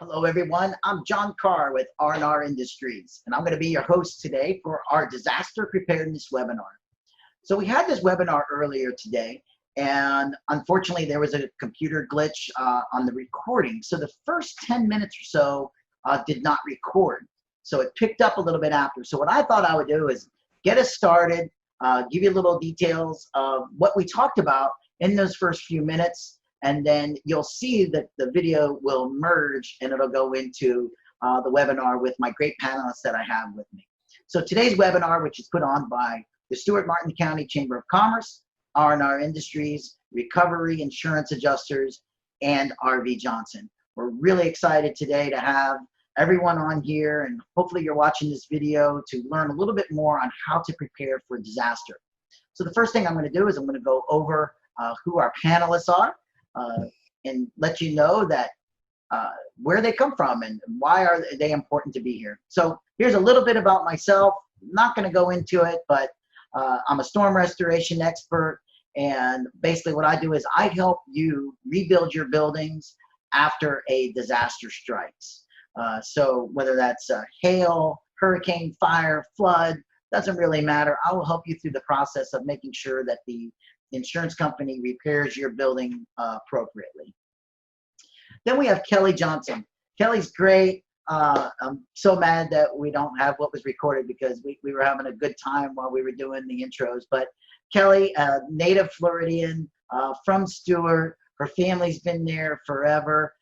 Hello, everyone. I'm John Carr with R&R Industries, and I'm going to be your host today for our disaster preparedness webinar. So we had this webinar earlier today, and unfortunately, there was a computer glitch on the recording. So the first 10 minutes or so did not record. So it picked up a little bit after. So what I thought I would do is get us started, give you little details of what we talked about in those first few minutes, and then you'll see that the video will merge and it'll go into the webinar with my great panelists that I have with me. So today's webinar, which is put on by the Stewart Martin County Chamber of Commerce, R&R Industries, Recovery Insurance Adjusters, and RV Johnson. We're really excited today to have everyone on here, and hopefully you're watching this video to learn a little bit more on how to prepare for disaster. So the first thing I'm going to do is I'm going to go over who our panelists are. And let you know that where they come from and why are they important to be here. So here's a little bit about myself. I'm not going to go into it, but I'm a storm restoration expert, and basically what I do is I help you rebuild your buildings after a disaster strikes. So whether that's hail, hurricane, fire, flood, doesn't really matter. I will help you through the process of making sure that the insurance company repairs your building appropriately. Then we have Kelly Johnson. Kelly's great. I'm so mad that we don't have what was recorded because we were having a good time while we were doing the intros. But Kelly, a native Floridian from Stewart. Her family's been there forever.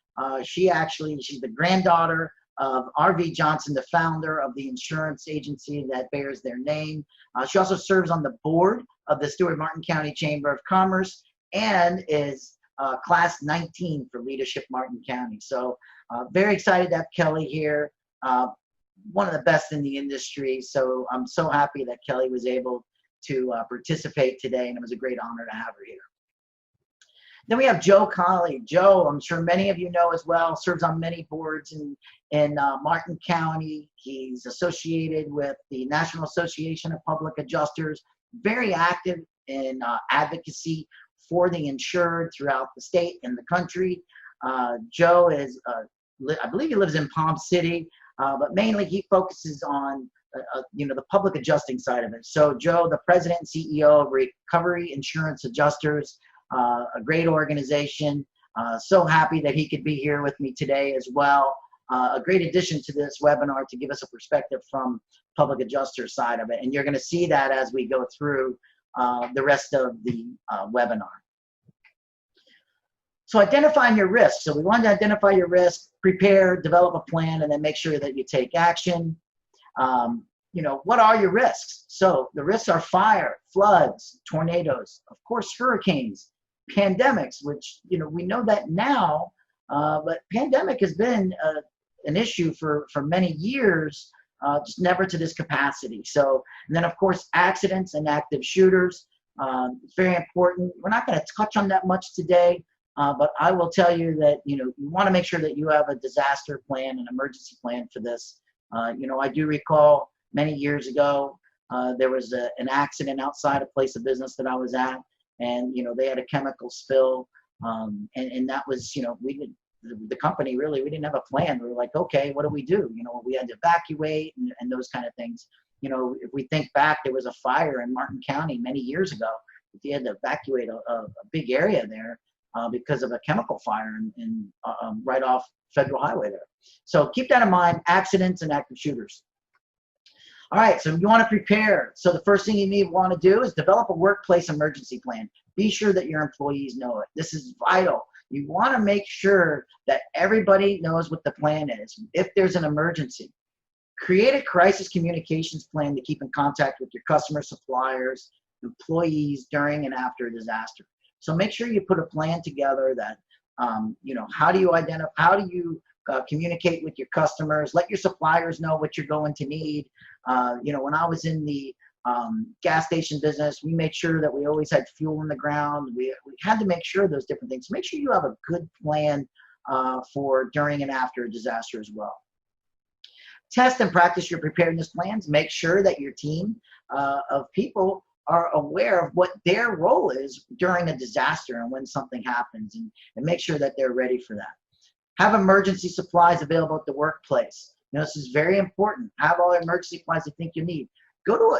She's the granddaughter of RV Johnson, the founder of the insurance agency that bears their name. She also serves on the board of the Stewart Martin County Chamber of Commerce and is class 19 for Leadership Martin County. So very excited to have Kelly here, one of the best in the industry. So I'm so happy that Kelly was able to participate today, and it was a great honor to have her here. Then we have Joe Colley. Joe, I'm sure many of you know as well, serves on many boards in Martin County. He's associated with the National Association of Public Adjusters, very active in advocacy for the insured throughout the state and the country. Joe is, I believe he lives in Palm City, but mainly he focuses on the public adjusting side of it. So Joe, the president and CEO of Recovery Insurance Adjusters, a great organization. So happy that he could be here with me today as well. A great addition to this webinar to give us a perspective from public adjuster side of it. And you're going to see that as we go through the rest of the webinar. So identifying your risks. So we want to identify your risk, prepare, develop a plan, and then make sure that you take action. What are your risks? So the risks are fire, floods, tornadoes, of course, hurricanes, pandemics, which, we know that now, but pandemic has been an issue for many years, just never to this capacity. So, and then of course, accidents and active shooters, very important. We're not going to touch on that much today, but I will tell you that, you want to make sure that you have a disaster plan, an emergency plan for this. I do recall many years ago, there was an accident outside a place of business that I was at, and they had a chemical spill, and that was, the company really, we didn't have a plan. We were like, okay, what do we do? We had to evacuate and those kind of things. If we think back, there was a fire in Martin County many years ago. We had to evacuate a big area there because of a chemical fire right off Federal Highway there. So keep that in mind, accidents and active shooters. All right, so you want to prepare. So the first thing you need want to do is develop a workplace emergency plan. Be sure that your employees know it. This is vital. You want to make sure that everybody knows what the plan is. If there's an emergency, create a crisis communications plan to keep in contact with your customers, suppliers, employees during and after a disaster. So make sure you put a plan together that, how do you identify, how do you communicate with your customers, let your suppliers know what you're going to need. When I was in the gas station business, we made sure that we always had fuel in the ground. We had to make sure of those different things. Make sure you have a good plan for during and after a disaster as well. Test and practice your preparedness plans. Make sure that your team of people are aware of what their role is during a disaster and when something happens, and make sure that they're ready for that. Have emergency supplies available at the workplace. You know, this is very important. Have all the emergency supplies you think you need.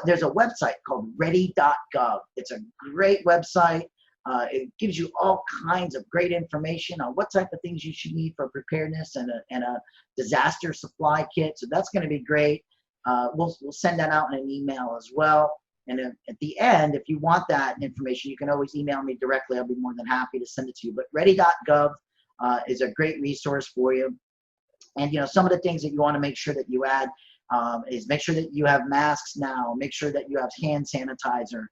There's a website called ready.gov. It's a great website. It gives you all kinds of great information on what type of things you should need for preparedness and a disaster supply kit. So that's going to be great. We'll send that out in an email as well. And at the end, if you want that information, you can always email me directly. I'll be more than happy to send it to you. But ready.gov is a great resource for you. And, you know, some of the things that you want to make sure that you add is make sure that you have masks now. Make sure that you have hand sanitizer.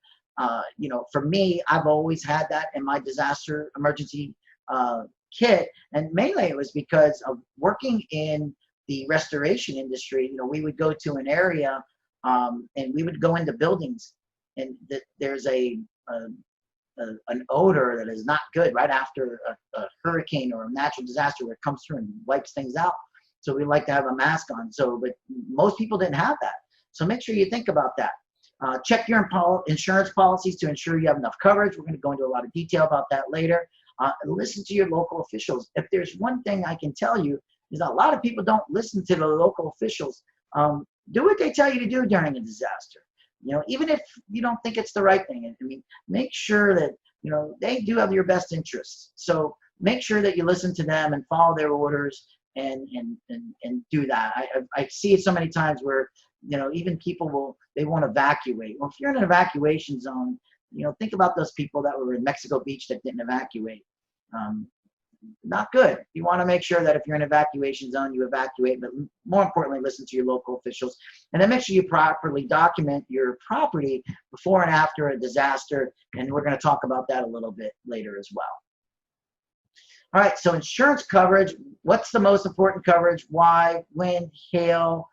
You know, for me, I've always had that in my disaster emergency kit. And mainly it was because of working in the restoration industry. You know, we would go to an area and we would go into buildings, and there's an odor that is not good right after a hurricane or a natural disaster where it comes through and wipes things out. So we like to have a mask on. But most people didn't have that. So make sure you think about that. Check your insurance policies to ensure you have enough coverage. We're going to go into a lot of detail about that later. Listen to your local officials. If there's one thing I can tell you is that a lot of people don't listen to the local officials. Do what they tell you to do during a disaster. You know, even if you don't think it's the right thing. I mean, make sure that, you know, they do have your best interests. So make sure that you listen to them and follow their orders and do that. I see it so many times where, you know, even people won't evacuate. Well, if you're in an evacuation zone, you know, think about those people that were in Mexico Beach that didn't evacuate. Not good. You want to make sure that if you're in an evacuation zone, you evacuate, but more importantly, listen to your local officials. And then make sure you properly document your property before and after a disaster. And we're going to talk about that a little bit later as well. All right, so insurance coverage. What's the most important coverage? Why? Wind, hail,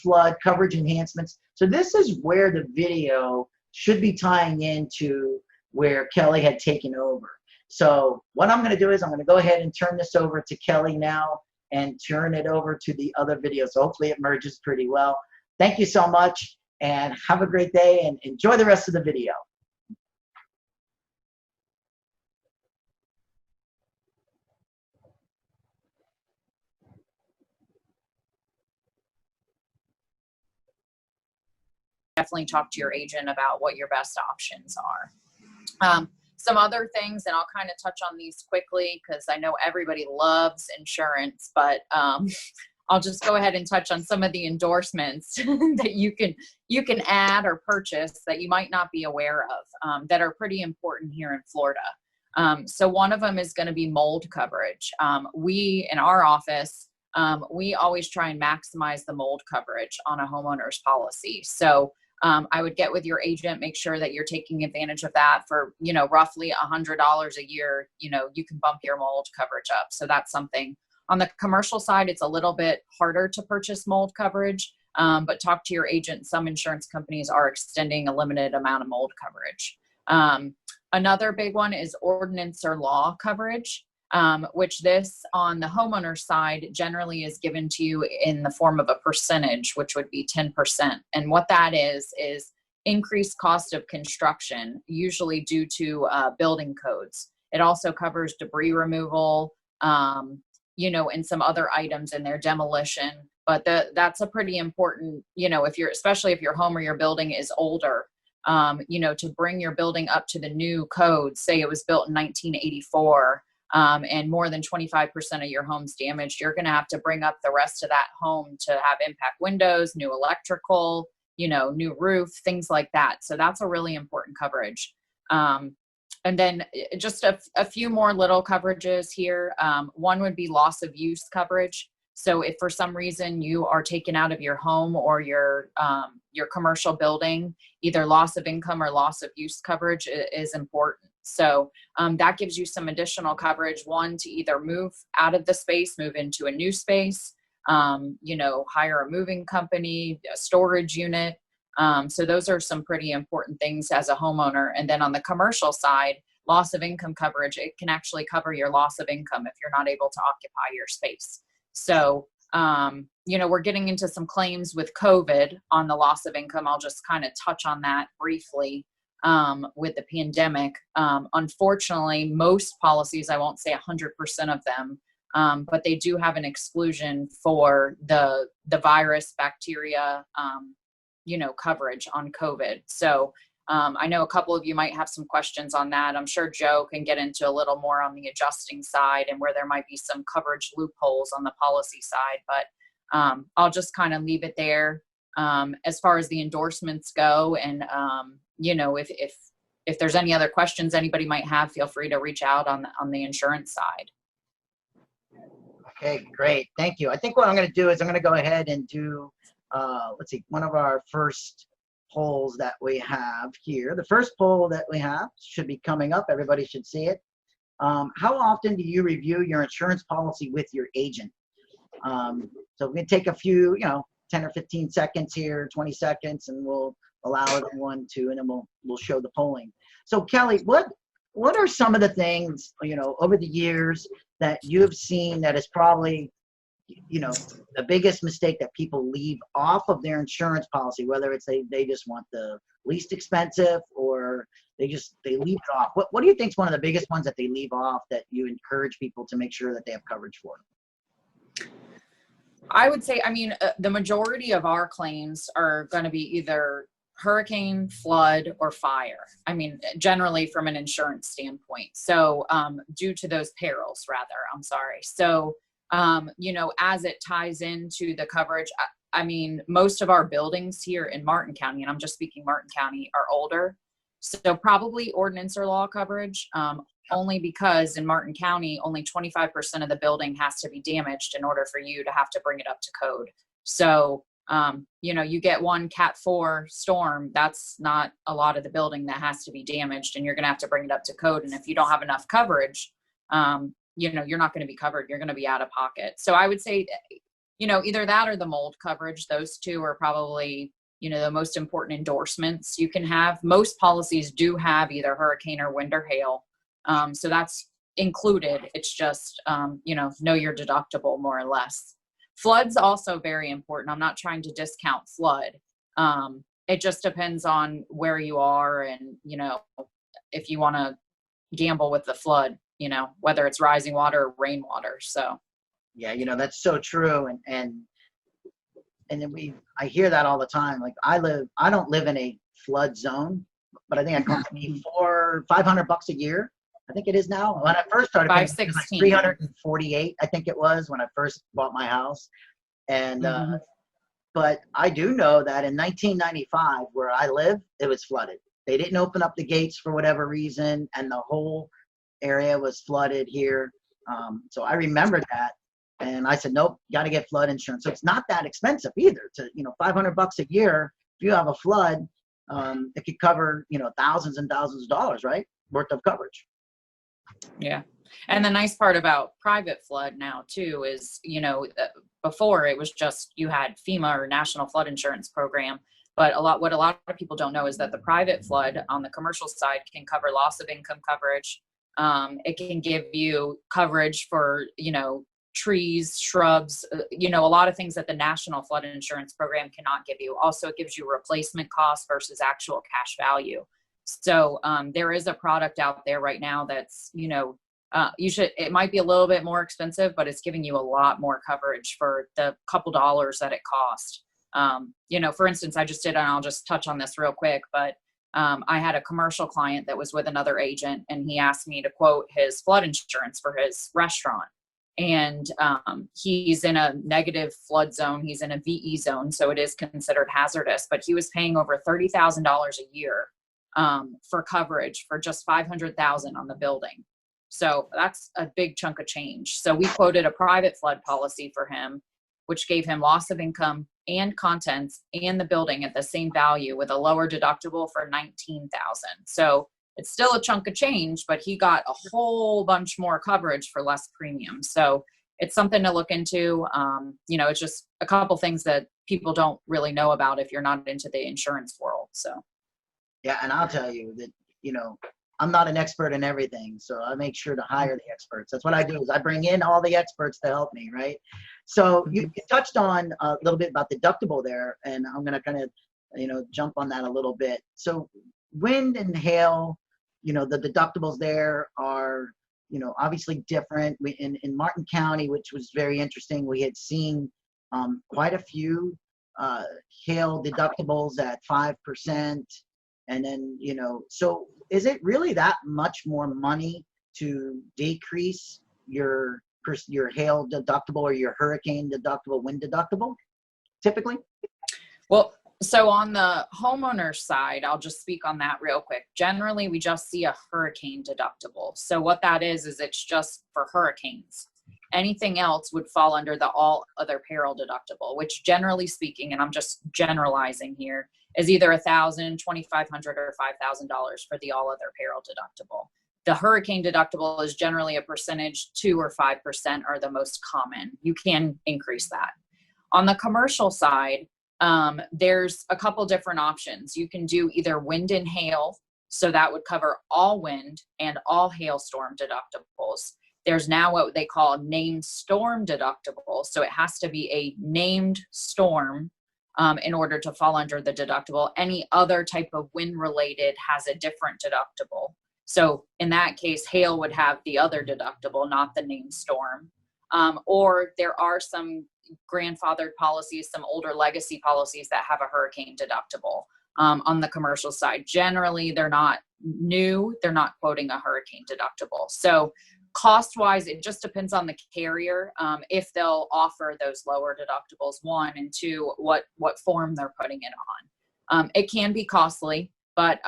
flood, coverage enhancements. So this is where the video should be tying into where Kelly had taken over. So what I'm going to do is I'm going to go ahead and turn this over to Kelly now and turn it over to the other video. So hopefully it merges pretty well. Thank you so much and have a great day and enjoy the rest of the video. Definitely talk to your agent about what your best options are. Some other things, and I'll kind of touch on these quickly because I know everybody loves insurance, but I'll just go ahead and touch on some of the endorsements that you can add or purchase that you might not be aware of that are pretty important here in Florida. So one of them is going to be mold coverage. We, in our office, we always try and maximize the mold coverage on a homeowner's policy. So I would get with your agent, make sure that you're taking advantage of that for, you know, roughly $100 a year. You know, you can bump your mold coverage up. So that's something. On the commercial side, it's a little bit harder to purchase mold coverage, but talk to your agent. Some insurance companies are extending a limited amount of mold coverage. Another big one is ordinance or law coverage. Which this on the homeowner side generally is given to you in the form of a percentage, which would be 10%. And what that is increased cost of construction, usually due to building codes. It also covers debris removal, you know, and some other items in their demolition. But that's a pretty important, you know, especially if your home or your building is older, you know, to bring your building up to the new code. Say it was built in 1984. And more than 25% of your home's damaged, you're going to have to bring up the rest of that home to have impact windows, new electrical, you know, new roof, things like that. So that's a really important coverage. And then just a few more little coverages here. One would be loss of use coverage. So if for some reason you are taken out of your home or your commercial building, either loss of income or loss of use coverage is important. So that gives you some additional coverage, one, to either move out of the space, move into a new space, you know, hire a moving company, a storage unit. So those are some pretty important things as a homeowner. And then on the commercial side, loss of income coverage, it can actually cover your loss of income if you're not able to occupy your space. So, you know, we're getting into some claims with COVID on the loss of income. I'll just kind of touch on that briefly. With the pandemic. Unfortunately, most policies, I won't say 100% of them, but they do have an exclusion for the virus, bacteria, coverage on COVID. So I know a couple of you might have some questions on that. I'm sure Joe can get into a little more on the adjusting side and where there might be some coverage loopholes on the policy side, but I'll just kind of leave it there. As far as the endorsements go, and if there's any other questions anybody might have, feel free to reach out on the insurance side. Okay, great. Thank you. I think what I'm going to do is I'm going to go ahead and do, let's see, one of our first polls that we have here. The first poll that we have should be coming up. Everybody should see it. How often do you review your insurance policy with your agent? So we can take a few, 10 or 15 seconds here, 20 seconds, and we'll allow everyone to, and then we'll show the polling. So Kelly, what are some of the things, over the years that you've seen that is probably, the biggest mistake that people leave off of their insurance policy, whether it's they just want the least expensive or they leave it off? What do you think is one of the biggest ones that they leave off that you encourage people to make sure that they have coverage for? I would say, the majority of our claims are going to be either hurricane, flood, or fire. Generally from an insurance standpoint. So due to those perils, rather, I'm sorry. So, as it ties into the coverage, most of our buildings here in Martin County, and I'm just speaking Martin County, are older. So probably ordinance or law coverage, only because in Martin County, only 25% of the building has to be damaged in order for you to have to bring it up to code. So, you get one Cat 4 storm, that's not a lot of the building that has to be damaged, and you're going to have to bring it up to code. And if you don't have enough coverage, you're not going to be covered. You're going to be out of pocket. So I would say, either that or the mold coverage. Those two are probably, the most important endorsements you can have. Most policies do have either hurricane or wind or hail. So that's included. It's just, know your deductible more or less. Flood's also very important. I'm not trying to discount flood. It just depends on where you are and, if you want to gamble with the flood, whether it's rising water or rainwater. So. Yeah, that's so true. And then I hear that all the time. Like I don't live in a flood zone, but I think it costs me $500 a year. I think it is now. When I first started paying, it was like 348, I think it was when I first bought my house. And but I do know that in 1995, where I live, it was flooded. They didn't open up the gates for whatever reason, and the whole area was flooded here. So I remember that, and I said, nope, got to get flood insurance. So it's not that expensive either. To $500 a year, if you have a flood, it could cover thousands and thousands of dollars, right, worth of coverage. Yeah. And the nice part about private flood now too is, before it was just, you had FEMA or National Flood Insurance Program, but what a lot of people don't know is that the private flood on the commercial side can cover loss of income coverage. It can give you coverage for, trees, shrubs, a lot of things that the National Flood Insurance Program cannot give you. Also, it gives you replacement costs versus actual cash value. So there is a product out there right now that's, it might be a little bit more expensive, but it's giving you a lot more coverage for the couple dollars that it cost. For instance, I just did, and I'll just touch on this real quick, but I had a commercial client that was with another agent, and he asked me to quote his flood insurance for his restaurant. And he's in a negative flood zone. He's in a VE zone, so it is considered hazardous, but he was paying over $30,000 a year for coverage for just $500,000 on the building. So that's a big chunk of change. So we quoted a private flood policy for him, which gave him loss of income and contents and the building at the same value with a lower deductible for $19,000. So it's still a chunk of change, but he got a whole bunch more coverage for less premium. So it's something to look into. It's just a couple things that people don't really know about if you're not into the insurance world. So. Yeah, and I'll tell you that, I'm not an expert in everything, so I make sure to hire the experts. That's what I do, is I bring in all the experts to help me, right? So you touched on a little bit about deductible there, and I'm going to kind of, jump on that a little bit. So wind and hail, the deductibles there are you know, obviously different. In Martin County, which was very interesting, we had seen quite a few hail deductibles at 5%. And then, you know, so is it really that much more money to decrease your hail deductible or your hurricane deductible, wind deductible, typically? Well, so on the homeowner side, I'll just speak on that real quick. Generally, we just see a hurricane deductible. So what that is it's just for hurricanes. Anything else would fall under the all other peril deductible, which generally speaking, and I'm just generalizing here, is either $1,000, $2,500, or $5,000 for the all other peril deductible. The hurricane deductible is generally a percentage, 2 or 5% are the most common. You can increase that. On the commercial side, there's a couple different options. You can do either wind and hail, so that would cover all wind and all hailstorm deductibles. There's now what they call named storm deductible. So it has to be a named storm in order to fall under the deductible. Any other type of wind related has a different deductible. So in that case, hail would have the other deductible, not the named storm. Or there are some grandfathered policies, some older legacy policies that have a hurricane deductible on the commercial side. Generally, they're not new. They're not quoting a hurricane deductible. So cost-wise, it just depends on the carrier if they'll offer those lower deductibles, 1, and 2, what form they're putting it on. It can be costly, but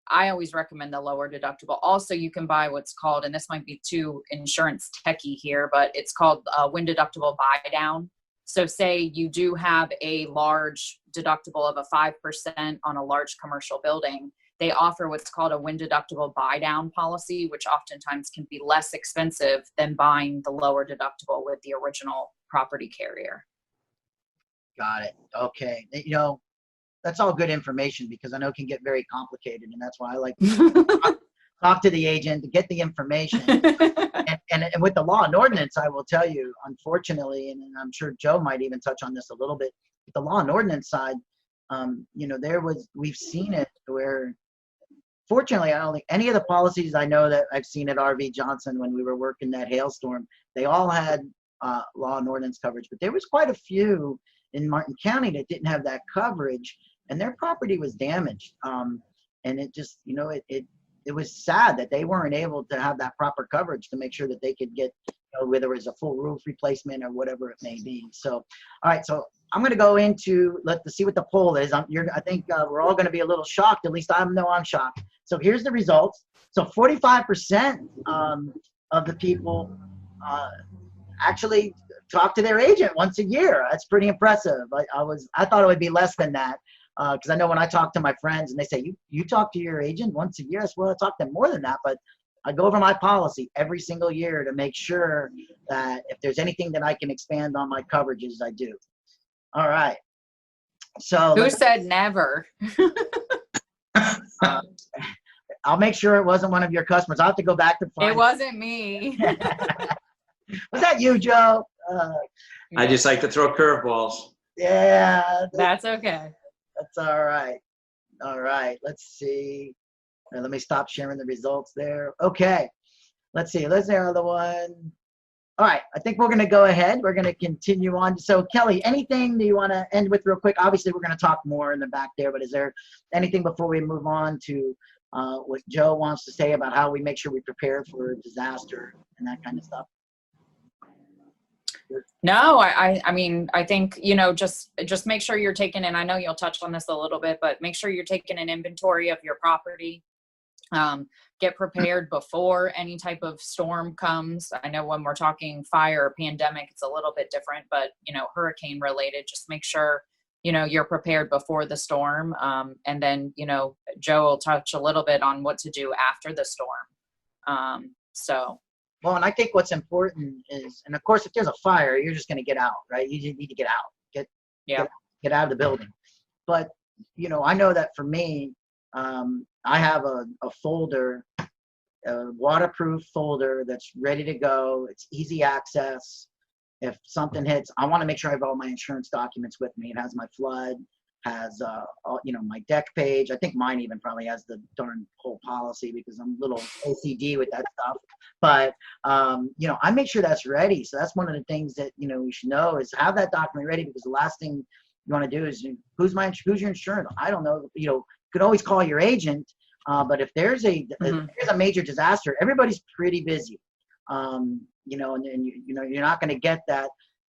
I always recommend the lower deductible. Also, you can buy what's called, and this might be too insurance techie here, but it's called wind deductible buy down. So say you do have a large deductible of a 5% on a large commercial building, they offer what's called a wind deductible buy down policy, which oftentimes can be less expensive than buying the lower deductible with the original property carrier. Got it. Okay. You know, that's all good information because I know it can get very complicated, and that's why I like to talk to the agent to get the information. and with the law and ordinance, I will tell you, unfortunately, and I'm sure Joe might even touch on this a little bit, with the law and ordinance side, you know, we've seen it where, fortunately, I don't think any of the policies I know that I've seen at RV Johnson when we were working that hailstorm, they all had law and ordinance coverage, but there was quite a few in Martin County that didn't have that coverage, and their property was damaged. And it just, you know, it was sad that they weren't able to have that proper coverage to make sure that they could get, you know, whether it was a full roof replacement or whatever it may be. So, all right, so I'm going to go into, let's see what the poll is. I think we're all going to be a little shocked. At least I know I'm shocked. So here's the results. So 45% of the people actually talk to their agent once a year. That's pretty impressive. I thought it would be less than that. Because I know when I talk to my friends and they say, you talk to your agent once a year? I said, well, I talk to them more than that, but I go over my policy every single year to make sure that if there's anything that I can expand on my coverages, I do. All right. So who said never? I'll make sure it wasn't one of your customers. I'll have to go back to find it. Wasn't me. Was that you, Joe? I just like to throw curveballs. Yeah. That's okay. That's all right. All right. Let's see. Let me stop sharing the results there. Okay. Let's see. Let's see another one. All right. I think we're going to go ahead. We're going to continue on. So, Kelly, anything that you want to end with real quick? Obviously, we're going to talk more in the back there, but is there anything before we move on to what Joe wants to say about how we make sure we prepare for disaster and that kind of stuff? No, I mean, I think, you know, just make sure you're taking, and I know you'll touch on this a little bit, but make sure you're taking an inventory of your property. Get prepared before any type of storm comes. I know when we're talking fire or pandemic, it's a little bit different, but, you know, hurricane related, just make sure, you know, you're prepared before the storm. And then, you know, Joe will touch a little bit on what to do after the storm. Well, and I think what's important is, and of course, if there's a fire, you're just going to get out, right? You just need to get out, get out of the building. But, you know, I know that for me, I have a folder, a waterproof folder that's ready to go. It's easy access. If something hits, I want to make sure I have all my insurance documents with me. It has my flood, has my deck page. I think mine even probably has the darn whole policy because I'm a little OCD with that stuff. But I make sure that's ready. So that's one of the things that we should know is have that document ready, because the last thing you want to do is who's your insurance? I don't know. You could always call your agent, but if there's a major disaster, everybody's pretty busy. And you're not going to get that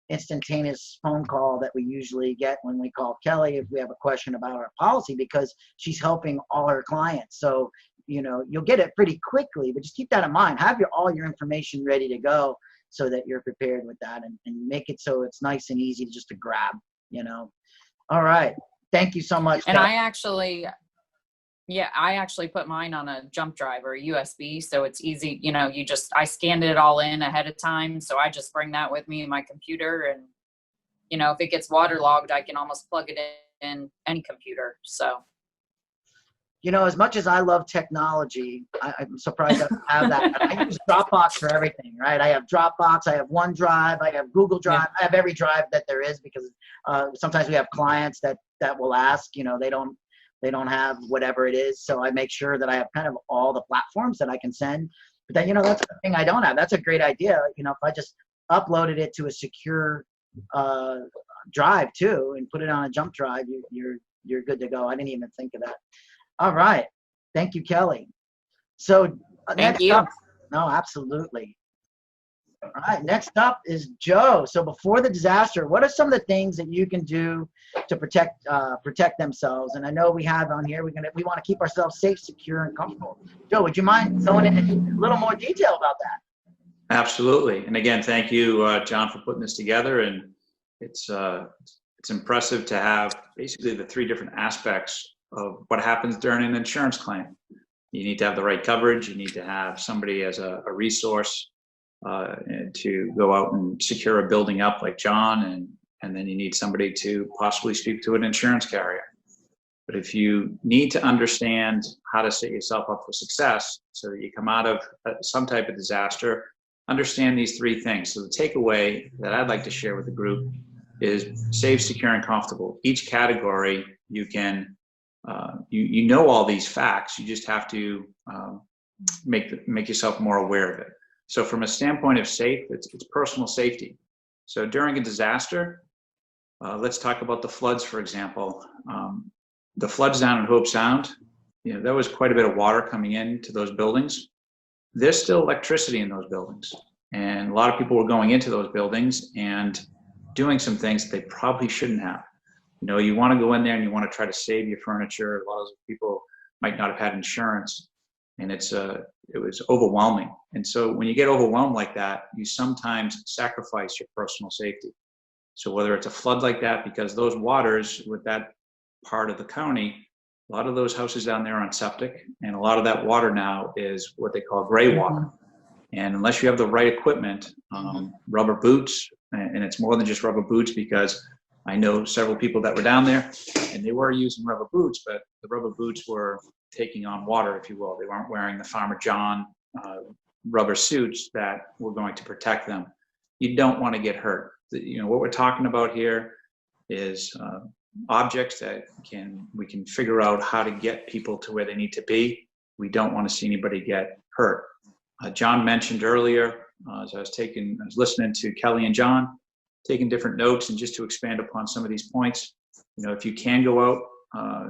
instantaneous phone call that we usually get when we call Kelly if we have a question about our policy, because she's helping all her clients. So you'll get it pretty quickly, but just keep that in mind. Have all your information ready to go so that you're prepared with that, and make it so it's nice and easy just to grab. All right, thank you so much, and Kelly. I actually put mine on a jump drive or a USB, so it's easy. I scanned it all in ahead of time, so I just bring that with me in my computer, and if it gets waterlogged, I can almost plug it in any computer. So, as much as I love technology, I'm surprised I don't have that. I use Dropbox for everything, right? I have Dropbox, I have OneDrive, I have Google Drive, I have every drive that there is, because sometimes we have clients that will ask, they don't have whatever it is. So I make sure that I have kind of all the platforms that I can send. But then, that's the thing I don't have. That's a great idea. If I just uploaded it to a secure drive too, and put it on a jump drive, you're good to go. I didn't even think of that. All right. Thank you, Kelly. So thank you. No, absolutely. All right, next up is Joe. So before the disaster, what are some of the things that you can do to protect themselves? And I know we have on here, we want to keep ourselves safe, secure, and comfortable. Joe, would you mind going into a little more detail about that? Absolutely. And again, thank you, John, for putting this together. And it's impressive to have basically the three different aspects of what happens during an insurance claim. You need to have the right coverage. You need to have somebody as a resource to go out and secure a building up like John, and then you need somebody to possibly speak to an insurance carrier. But if you need to understand how to set yourself up for success so that you come out of some type of disaster, understand these three things. So the takeaway that I'd like to share with the group is safe, secure, and comfortable. Each category you can, you know all these facts, you just have to make yourself more aware of it. So from a standpoint of safe, it's personal safety. So during a disaster, let's talk about the floods, for example. The floods down in Hope Sound, there was quite a bit of water coming into those buildings. There's still electricity in those buildings. And a lot of people were going into those buildings and doing some things that they probably shouldn't have. You want to go in there and you want to try to save your furniture. A lot of people might not have had insurance, and it was overwhelming. And so when you get overwhelmed like that, you sometimes sacrifice your personal safety. So whether it's a flood like that, because those waters with that part of the county, a lot of those houses down there are on septic, and a lot of that water now is what they call gray water. And unless you have the right equipment, rubber boots, and it's more than just rubber boots, because I know several people that were down there and they were using rubber boots, but the rubber boots were taking on water, if you will. They weren't wearing the Farmer John rubber suits that were going to protect them. You don't want to get hurt. What we're talking about here is objects that we can figure out how to get people to where they need to be. We don't want to see anybody get hurt. John mentioned earlier, as I was listening to Kelly and John, taking different notes, and just to expand upon some of these points, if you can go out,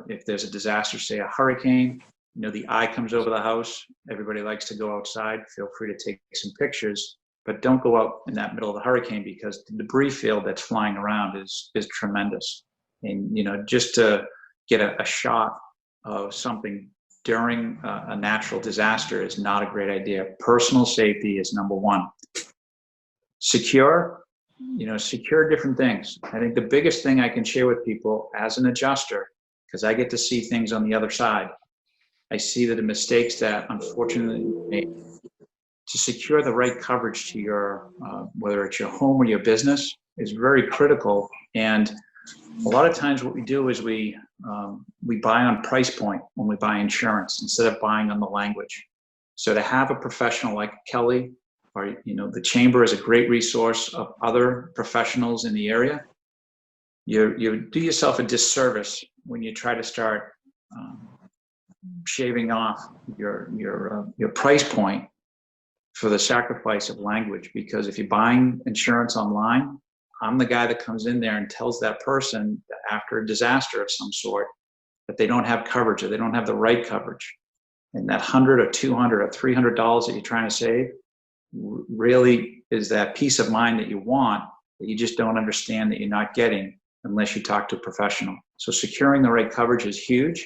if there's a disaster, say a hurricane, the eye comes over the house, everybody likes to go outside, feel free to take some pictures, but don't go out in that middle of the hurricane, because the debris field that's flying around is tremendous. And, just to get a shot of something during a natural disaster is not a great idea. Personal safety is number one. Secure different things. I think the biggest thing I can share with people as an adjuster, because I get to see things on the other side, I see that the mistakes that unfortunately made. To secure the right coverage to your, whether it's your home or your business, is very critical. And a lot of times what we do is we buy on price point when we buy insurance instead of buying on the language. So to have a professional like Kelly, or the chamber is a great resource of other professionals in the area, you do yourself a disservice when you try to start shaving off your price point for the sacrifice of language. Because if you're buying insurance online, I'm the guy that comes in there and tells that person that after a disaster of some sort that they don't have coverage or they don't have the right coverage. And that $100 or $200 or $300 that you're trying to save really is that peace of mind that you want, that you just don't understand that you're not getting unless you talk to a professional. So securing the right coverage is huge.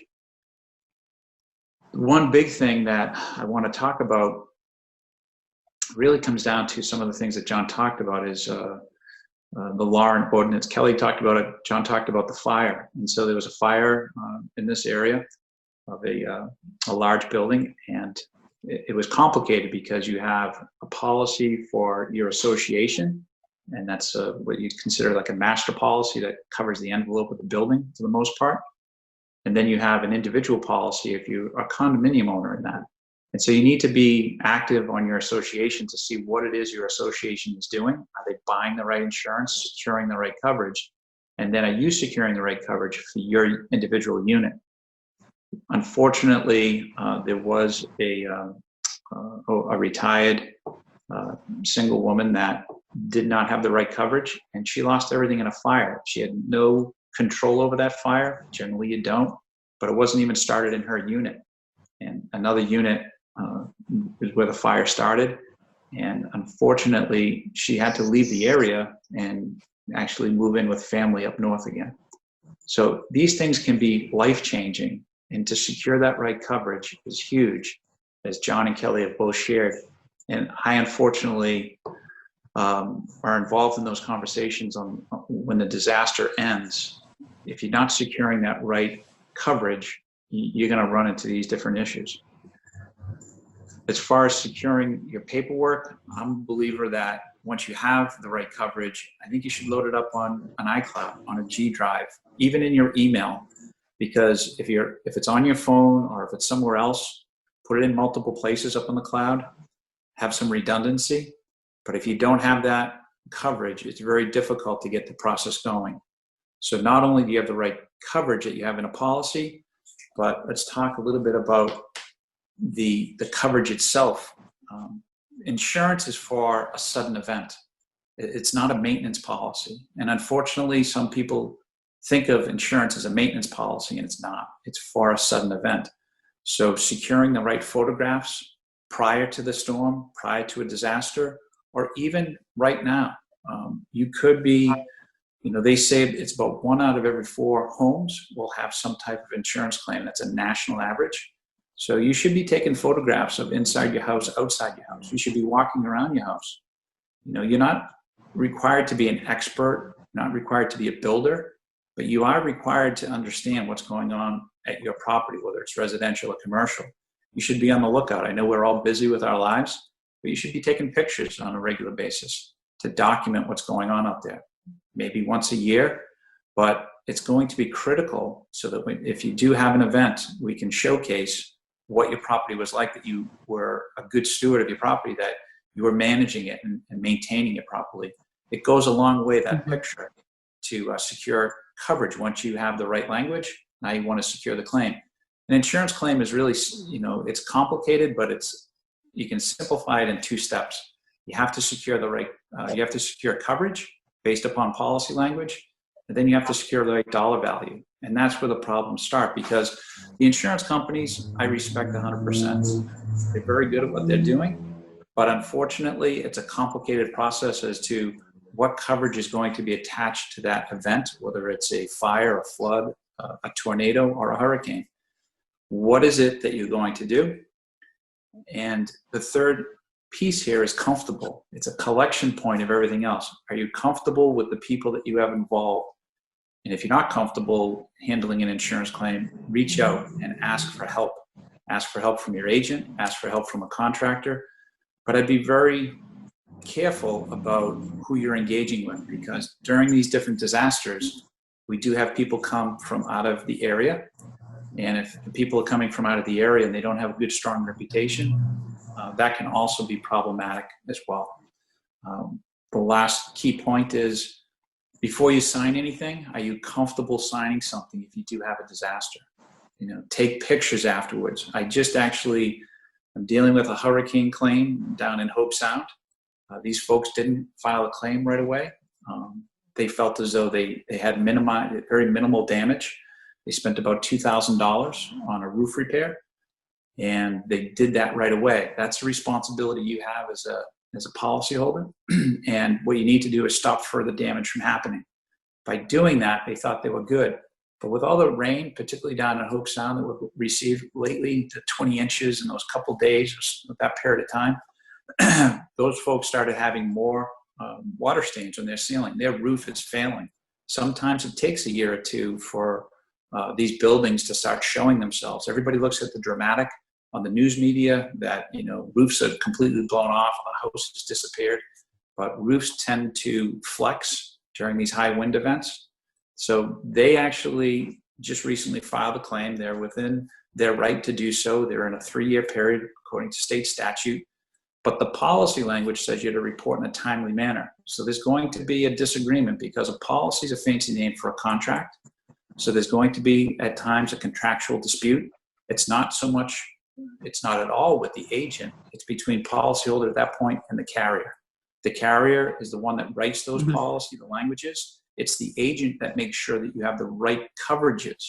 One big thing that I want to talk about really comes down to some of the things that John talked about is the law and ordinance. Kelly talked about it. John talked about the fire. And so there was a fire in this area of a large building, and it was complicated because you have a policy for your association, and that's what you'd consider like a master policy that covers the envelope of the building for the most part. And then you have an individual policy if you're a condominium owner in that. And so you need to be active on your association to see what it is your association is doing. Are they buying the right insurance, securing the right coverage? And then are you securing the right coverage for your individual unit? Unfortunately, there was a retired single woman that did not have the right coverage, and she lost everything in a fire. She had no control over that fire. Generally, you don't, but it wasn't even started in her unit. And another unit is where the fire started. And unfortunately, she had to leave the area and actually move in with family up north again. So these things can be life-changing, and to secure that right coverage is huge, as John and Kelly have both shared. And I, unfortunately, are involved in those conversations on when the disaster ends. If you're not securing that right coverage, you're going to run into these different issues. As far as securing your paperwork, I'm a believer that once you have the right coverage, I think you should load it up on an iCloud, on a G drive, even in your email. Because if it's on your phone or if it's somewhere else, put it in multiple places up on the cloud, have some redundancy. But if you don't have that coverage, it's very difficult to get the process going. So not only do you have the right coverage that you have in a policy, but let's talk a little bit about the coverage itself. Insurance is for a sudden event. It's not a maintenance policy. And unfortunately, some people think of insurance as a maintenance policy, and it's not. It's for a sudden event. So securing the right photographs prior to the storm, prior to a disaster, or even right now. You could be, they say it's about 1 out of every 4 homes will have some type of insurance claim. That's a national average. So you should be taking photographs of inside your house, outside your house. You should be walking around your house. You're not required to be an expert, not required to be a builder, but you are required to understand what's going on at your property, whether it's residential or commercial. You should be on the lookout. I know we're all busy with our lives, but you should be taking pictures on a regular basis to document what's going on out there. Maybe once a year, but it's going to be critical so that if you do have an event, we can showcase what your property was like, that you were a good steward of your property, that you were managing it and maintaining it properly. It goes a long way, that picture, to secure coverage. Once you have the right language, now you want to secure the claim. An insurance claim is really, it's complicated, but you can simplify it in 2 steps. You have to secure you have to secure coverage based upon policy language, and then you have to secure the right dollar value. And that's where the problems start, because the insurance companies, I respect 100%. They're very good at what they're doing, but unfortunately, it's a complicated process as to what coverage is going to be attached to that event, whether it's a fire, a flood, a tornado, or a hurricane. What is it that you're going to do? And the third piece here is comfortable. It's a collection point of everything else. Are you comfortable with the people that you have involved? And if you're not comfortable handling an insurance claim, reach out and ask for help. Ask for help from your agent, ask for help from a contractor. But I'd be very careful about who you're engaging with, because during these different disasters, we do have people come from out of the area. And if the people are coming from out of the area and they don't have a good, strong reputation, that can also be problematic as well. The last key point is before you sign anything, are you comfortable signing something if you do have a disaster? Take pictures afterwards. I'm dealing with a hurricane claim down in Hope Sound. These folks didn't file a claim right away. They felt as though they had very minimal damage. They spent about $2,000 on a roof repair, and they did that right away. That's a responsibility you have as a policyholder. And what you need to do is stop further damage from happening. By doing that, they thought they were good. But with all the rain, particularly down in Hope Sound that we received lately, to 20 inches in those couple days, that period of time, those folks started having more water stains on their ceiling. Their roof is failing. Sometimes it takes a year or two for these buildings to start showing themselves. Everybody looks at the dramatic on the news media that, roofs are completely blown off, the house has disappeared, but roofs tend to flex during these high wind events. So they actually just recently filed a claim. They're within their right to do so. They're in a 3-year period according to state statute, but the policy language says you're to report in a timely manner. So there's going to be a disagreement because a policy is a fancy name for a contract. So there's going to be at times a contractual dispute. It's not at all with the agent. It's between policyholder at that point and the carrier. The carrier is the one that writes those policy, the languages. It's the agent that makes sure that you have the right coverages.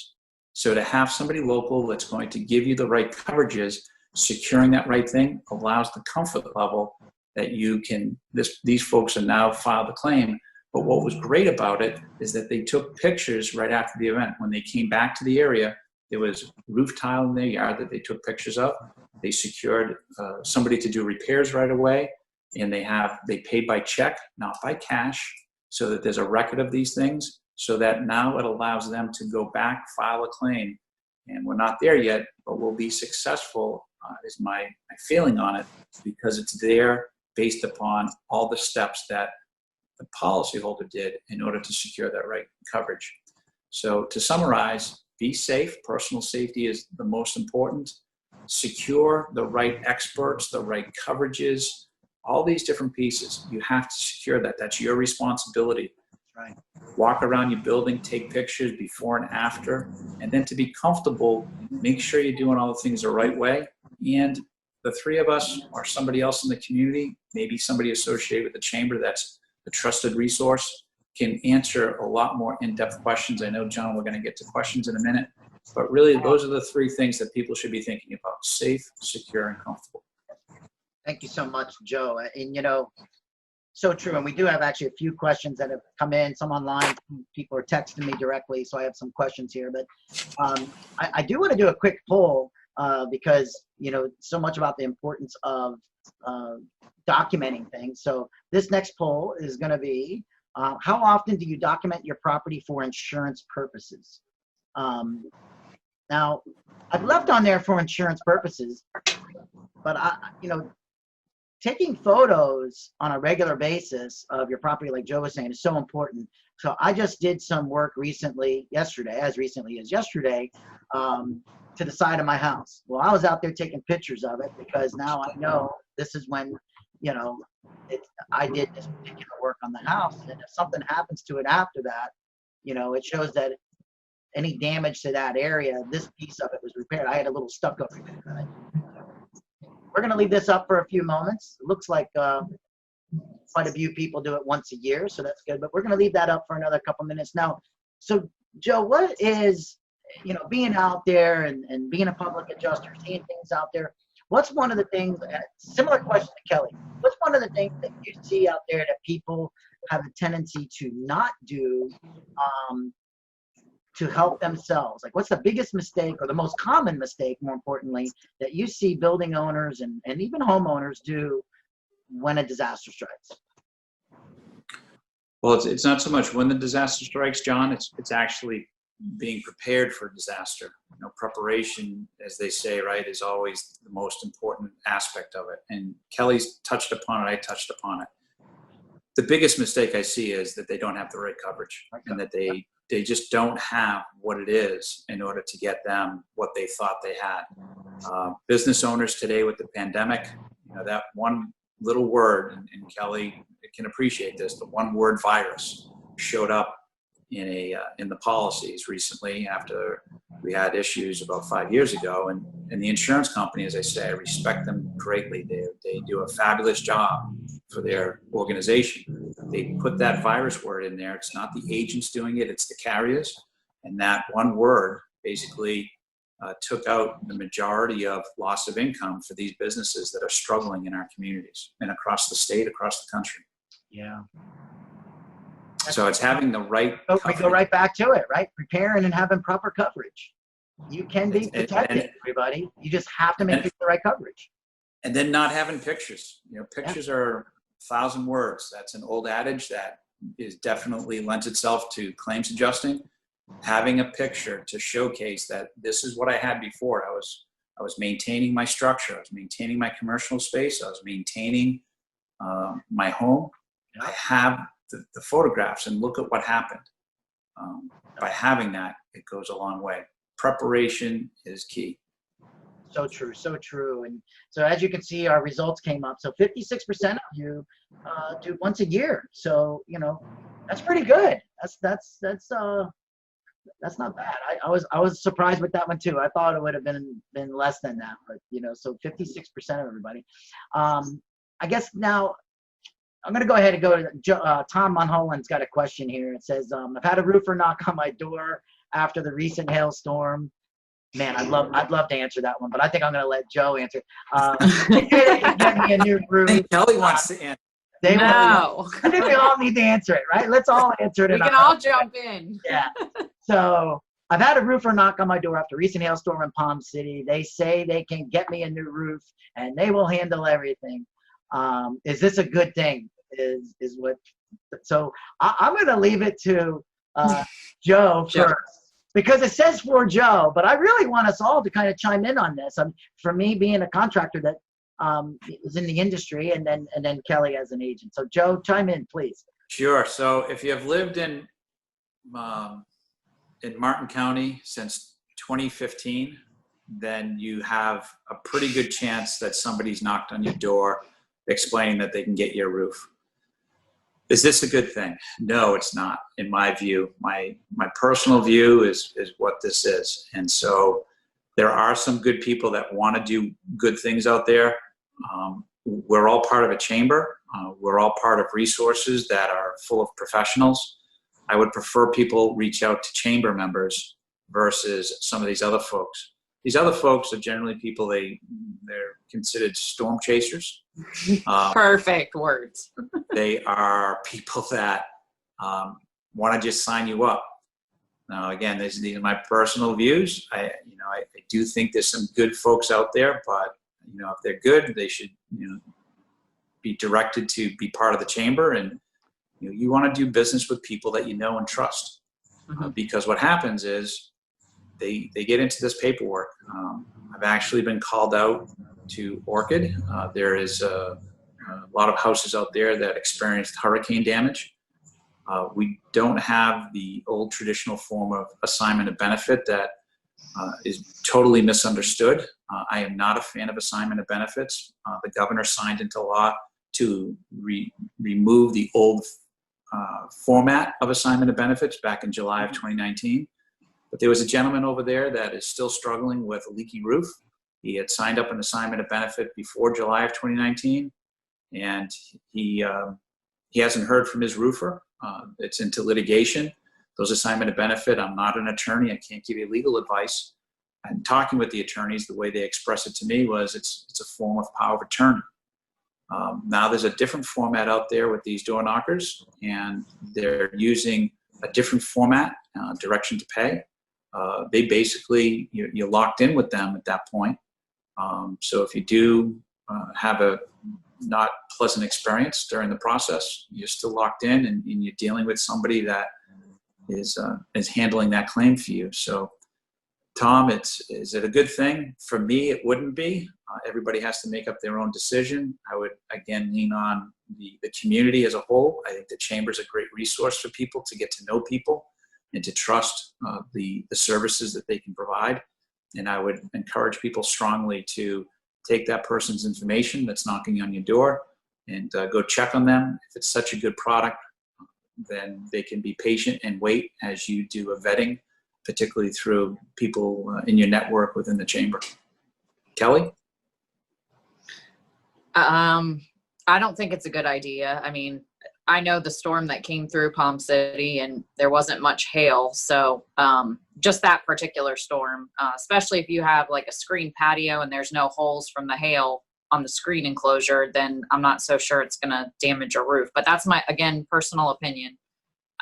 So to have somebody local that's going to give you the right coverages, securing that right thing allows the comfort level that you can, these folks are now filed a claim. But what was great about it is that they took pictures right after the event. When they came back to the area, there was roof tile in their yard that they took pictures of. They secured somebody to do repairs right away, and they paid by check, not by cash, so that there's a record of these things, so that now it allows them to go back, file a claim. And we're not there yet, but we'll be successful, is my feeling on it, because it's there based upon all the steps that the policyholder did in order to secure that right coverage. So to summarize, be safe. Personal safety is the most important. Secure the right experts, the right coverages, all these different pieces. You have to secure that. That's your responsibility. Right. Walk around your building, take pictures before and after, and then to be comfortable, make sure you're doing all the things the right way. And the three of us or somebody else in the community, maybe somebody associated with the chamber that's a trusted resource, can answer a lot more in-depth questions. I know, John, we're going to get to questions in a minute, but really those are the three things that people should be thinking about: safe, secure, and comfortable. Thank you so much, Joe. And so true. And we do have actually a few questions that have come in, some online. People are texting me directly, so I have some questions here. But I do want to do a quick poll because, so much about the importance of documenting things. So this next poll is going to be, how often do you document your property for insurance purposes? Now, I've left on there for insurance purposes, but taking photos on a regular basis of your property, like Joe was saying, is so important. So I just did some work as recently as yesterday, to the side of my house. Well, I was out there taking pictures of it because now I know this is when, I did this particular work on the house. And if something happens to it after that, it shows that any damage to that area, this piece of it was repaired. I had a little stucco repair that I did. We're going to leave this up for a few moments. It looks like quite a few people do it once a year, so that's good. But we're going to leave that up for another couple minutes. Now, so Joe, what is, being out there and being a public adjuster, seeing things out there, what's one of the things, similar question to Kelly, what's one of the things that you see out there that people have a tendency to not do to help themselves? Like, what's the biggest mistake, or the most common mistake, more importantly, that you see building owners and even homeowners do when a disaster strikes? Well, it's not so much when the disaster strikes, John. It's actually being prepared for disaster. Preparation, as they say, right, is always the most important aspect of it. And Kelly's touched upon it. I touched upon it. The biggest mistake I see is that they don't have the right coverage, and that they just don't have what it is in order to get them what they thought they had. Business owners today with the pandemic, that one little word, and Kelly can appreciate this, the one word virus showed up in the policies recently after we had issues about 5 years ago. And the insurance company, as I say, I respect them greatly. They do a fabulous job for their organization. They put that virus word in there. It's not the agents doing it, it's the carriers. And that one word basically took out the majority of loss of income for these businesses that are struggling in our communities and across the state, across the country. Yeah. So it's having the right. We go right back to it, right? Preparing and having proper coverage. You can be protected, everybody. You just have to make the right coverage. And then not having pictures. Pictures are 1,000 words. That's an old adage that is definitely lends itself to claims adjusting. Having a picture to showcase that this is what I had before. I was maintaining my structure. I was maintaining my commercial space. I was maintaining my home. I have the photographs, and look at what happened. By having that, it goes a long way. Preparation is key. So true, so true. And so as you can see, our results came up. So 56% of you do once a year. So, that's pretty good. That's not bad. I was surprised with that one too. I thought it would have been less than that, but so 56% of everybody. I guess now I'm going to go ahead and go to Tom Monholen's got a question here. It says, I've had a roofer knock on my door after the recent hailstorm. Man, I'd love to answer that one, but I think I'm going to let Joe answer. They can get me a new roof. I think Kelley wants to answer. No. I think we all need to answer it, right? Let's all answer it. We can all jump in. Yeah. So I've had a roofer knock on my door after a recent hailstorm in Palm City. They say they can get me a new roof and they will handle everything. Is this a good thing? Is what? So I'm going to leave it to Joe first, because it says for Joe, but I really want us all to kind of chime in on this. For me, being a contractor that is in the industry, and then Kelley as an agent. So Joe, chime in, please. Sure. So if you have lived in Martin County since 2015, then you have a pretty good chance that somebody's knocked on your door explaining that they can get your roof. Is this a good thing? No, it's not. In my view, my personal view is what this is. And so there are some good people that want to do good things out there. We're all part of a chamber. We're all part of resources that are full of professionals. I would prefer people reach out to chamber members versus some of these other folks. These other folks are generally people, they're considered storm chasers. Perfect words. They are people that want to just sign you up. Now, again, these are my personal views. I do think there's some good folks out there, but if they're good, they should be directed to be part of the chamber. And you want to do business with people that you know and trust, because what happens is they get into this paperwork. I've actually been called out to Orchid. There is a lot of houses out there that experienced hurricane damage. We don't have the old traditional form of assignment of benefit that is totally misunderstood. I am not a fan of assignment of benefits. The governor signed into law to remove the old format of assignment of benefits back in July of 2019. But there was a gentleman over there that is still struggling with a leaky roof. He had signed up an assignment of benefit before July of 2019, and he hasn't heard from his roofer. It's into litigation. Those assignment of benefit, I'm not an attorney. I can't give you legal advice. And talking with the attorneys, the way they express it to me was it's a form of power of attorney. Now there's a different format out there with these door knockers, and they're using a different format, direction to pay. They basically, you're locked in with them at that point. So if you do have a not pleasant experience during the process, you're still locked in, and you're dealing with somebody that is handling that claim for you. So Tom, is it a good thing? For me, it wouldn't be. Everybody has to make up their own decision. I would, again, lean on the community as a whole. I think the chamber is a great resource for people to get to know people and to trust the services that they can provide. And I would encourage people strongly to take that person's information that's knocking on your door and go check on them. If it's such a good product, then they can be patient and wait as you do a vetting, particularly through people in your network within the chamber. Kelly? I don't think it's a good idea. I mean, I know the storm that came through Palm City and there wasn't much hail. So just that particular storm, especially if you have like a screen patio and there's no holes from the hail on the screen enclosure, then I'm not so sure it's going to damage a roof. But that's my, again, personal opinion.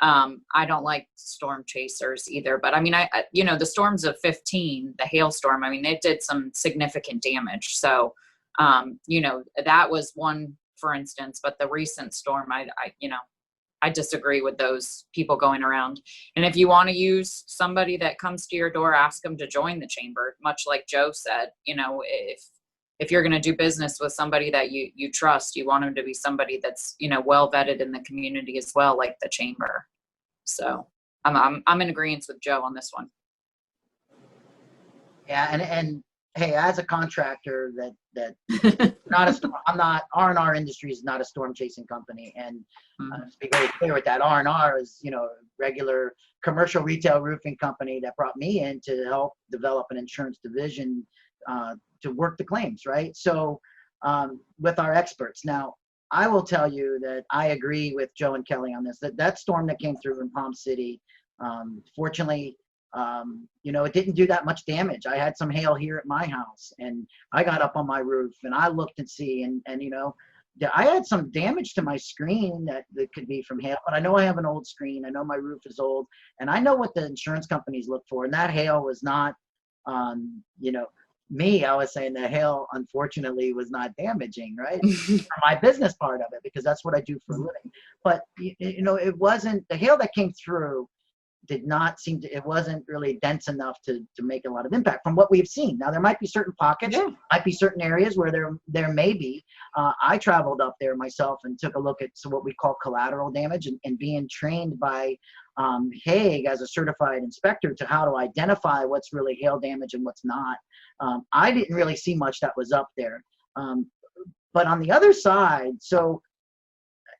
I don't like storm chasers either. But I mean, you know, the storms of 15, the hailstorm, I mean, they did some significant damage. So, you know, that was one, for instance, but the recent storm, you know, I disagree with those people going around. And if you want to use somebody that comes to your door, ask them to join the chamber, much like Joe said. You know, if you're going to do business with somebody that you trust, you want them to be somebody that's, you know, well vetted in the community as well, like the chamber. So I'm in agreement with Joe on this one. Yeah, and hey, as a contractor, that R&R Industries is not a storm chasing company, and to be very clear with that, R&R is, you know, a regular commercial retail roofing company that brought me in to help develop an insurance division to work the claims, right? So with our experts. Now, I will tell you that I agree with Joe and Kelly on this, that storm that came through in Palm City, fortunately, you know, it didn't do that much damage. I had some hail here at my house, and I got up on my roof and I looked and see, and you know, I had some damage to my screen that could be from hail, but I know I have an old screen. I know my roof is old, and I know what the insurance companies look for. And that hail was not, you know, I was saying the hail, unfortunately, was not damaging, right? For my business part of it, because that's what I do for a living. But, you know, it wasn't, the hail that came through did not seem to, it wasn't really dense enough to make a lot of impact from what we've seen. Now, there might be certain pockets, might be certain areas where there may be. I traveled up there myself and took a look at what we call collateral damage, and being trained by Hague as a certified inspector to how to identify what's really hail damage and what's not. I didn't really see much that was up there. But on the other side,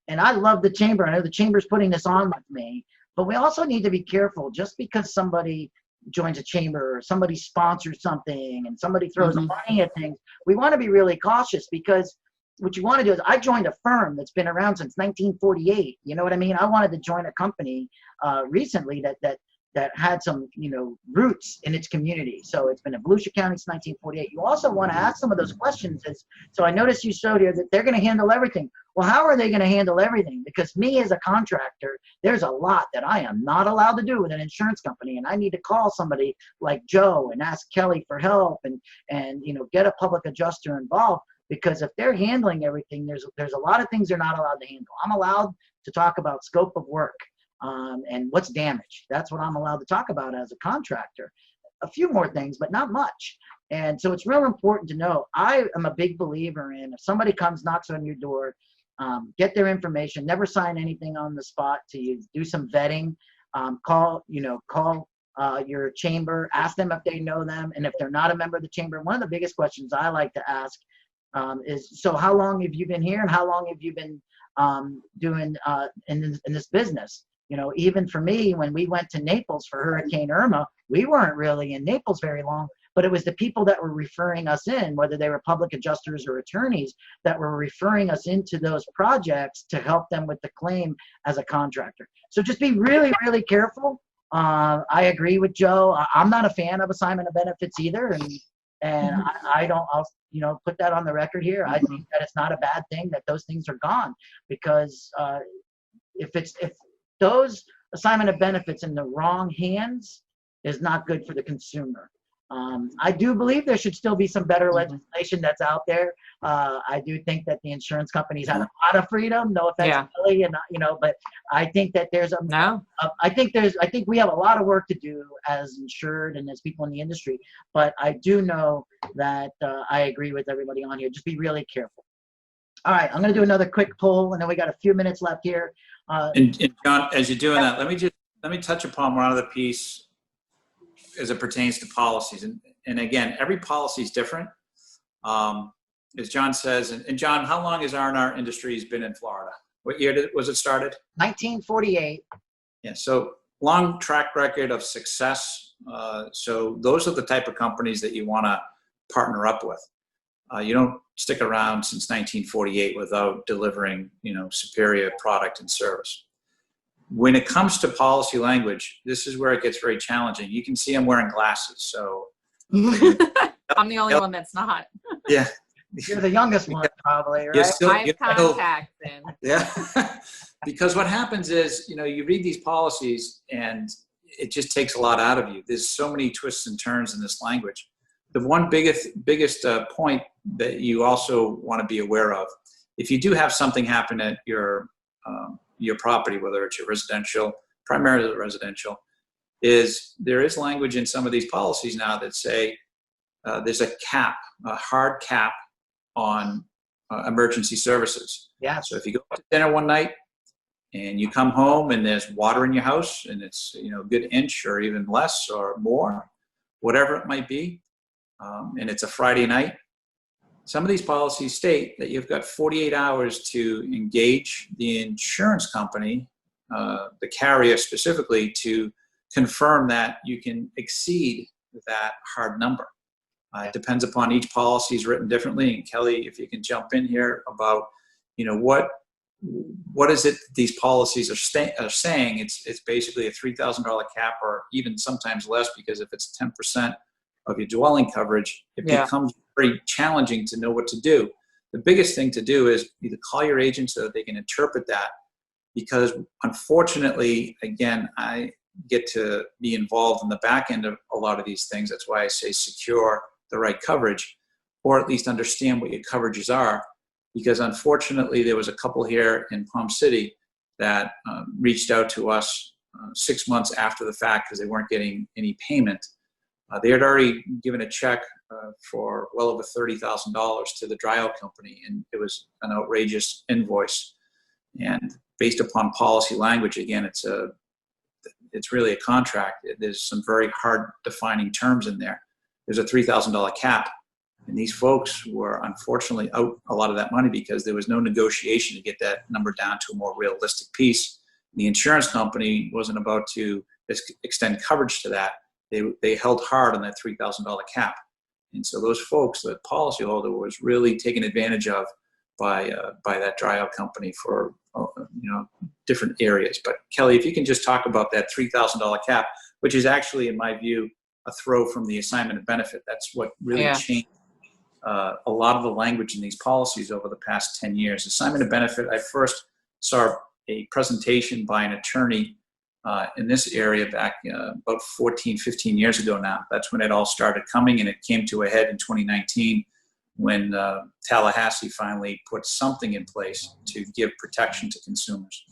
and I love the chamber. I know the chamber's putting this on with me, but we also need to be careful. Just because somebody joins a chamber or somebody sponsors something and somebody throws money at things, we want to be really cautious, because what you want to do is, I joined a firm that's been around since 1948. You know what I mean? I wanted to join a company recently that had some, you know, roots in its community. So it's been in Volusia County since 1948. You also want to ask some of those questions. So I noticed you showed here that they're going to handle everything. Well, how are they going to handle everything? Because me as a contractor, there's a lot that I am not allowed to do with an insurance company, and I need to call somebody like Joe and ask Kelly for help, and you know, get a public adjuster involved. Because if they're handling everything, there's a lot of things they're not allowed to handle. I'm allowed to talk about scope of work and what's damaged. That's what I'm allowed to talk about as a contractor. A few more things, but not much. And so it's real important to know. I am a big believer in, if somebody comes, knocks on your door, get their information, never sign anything on the spot till you do some vetting. Call your chamber, ask them if they know them, and if they're not a member of the chamber. One of the biggest questions I like to ask is, so how long have you been here, and how long have you been doing in this business? You know, even for me, when we went to Naples for Hurricane Irma, we weren't really in Naples very long, but it was the people that were referring us in, whether they were public adjusters or attorneys, that were referring us into those projects to help them with the claim as a contractor. So just be really, really careful. I agree with Joe. I'm not a fan of assignment of benefits either, and I'll you know, put that on the record here. I think that it's not a bad thing that those things are gone, because if those assignment of benefits in the wrong hands is not good for the consumer. I do believe there should still be some better legislation that's out there. I do think that the insurance companies have a lot of freedom. No offense, really, and you know, but I think that there's I think we have a lot of work to do as insured and as people in the industry. But I do know that I agree with everybody on here. Just be really careful. All right, I'm going to do another quick poll, and then we got a few minutes left here. And John, as you're doing that, let me touch upon one other piece as it pertains to policies. And again, every policy is different. As John says, and John, how long has R&R Industries been in Florida? What year was it started? 1948. Yeah, so long track record of success. So those are the type of companies that you want to partner up with. You don't stick around since 1948 without delivering, superior product and service. When it comes to policy language, this is where it gets very challenging. You can see I'm wearing glasses, so I'm the only one that's not. yeah. You're the youngest one, probably, right? I have contacts in. Yeah. Because what happens is, you read these policies and it just takes a lot out of you. There's so many twists and turns in this language. The one biggest point that you also want to be aware of, if you do have something happen at your property, whether it's your residential, primarily residential, there is language in some of these policies now that say there's a hard cap on emergency services. Yeah. So if you go to dinner one night and you come home and there's water in your house and it's a good inch or even less or more, whatever it might be, and it's a Friday night, some of these policies state that you've got 48 hours to engage the insurance company, the carrier specifically, to confirm that you can exceed that hard number. It depends upon each policy is written differently. And Kelly, if you can jump in here about, what is it these policies are saying? It's basically a $3,000 cap, or even sometimes less, because if it's 10% of your dwelling coverage, it becomes very challenging to know what to do. The biggest thing to do is either call your agent so that they can interpret that, because unfortunately, again, I get to be involved in the back end of a lot of these things. That's why I say secure the right coverage, or at least understand what your coverages are, because unfortunately there was a couple here in Palm City that reached out to us 6 months after the fact because they weren't getting any payment. They had already given a check for well over $30,000 to the dryout company, and it was an outrageous invoice. And based upon policy language, again, it's really a contract. There's some very hard defining terms in there. There's a $3,000 cap, and these folks were unfortunately out a lot of that money because there was no negotiation to get that number down to a more realistic piece. The insurance company wasn't about to extend coverage to that. They held hard on that $3,000 cap. And so those folks, the policyholder, was really taken advantage of by that dryout company for different areas. But Kelly, if you can just talk about that $3,000 cap, which is actually, in my view, a throw from the assignment of benefit. That's what really changed a lot of the language in these policies over the past 10 years. Assignment of benefit, I first saw a presentation by an attorney in this area back about 14, 15 years ago now. That's when it all started coming, and it came to a head in 2019 when Tallahassee finally put something in place to give protection to consumers.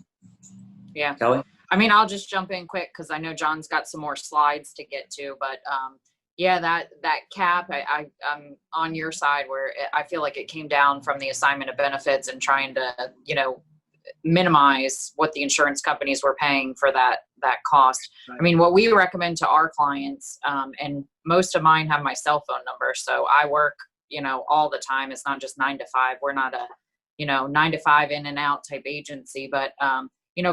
Yeah. Kelly? I mean, I'll just jump in quick because I know John's got some more slides to get to, but that cap, I'm on your side where I feel like it came down from the assignment of benefits and trying to, minimize what the insurance companies were paying for that cost. Right. I mean, what we recommend to our clients, and most of mine have my cell phone number, so I work, all the time. It's not just 9 to 5. We're not a, 9 to 5 in and out type agency, but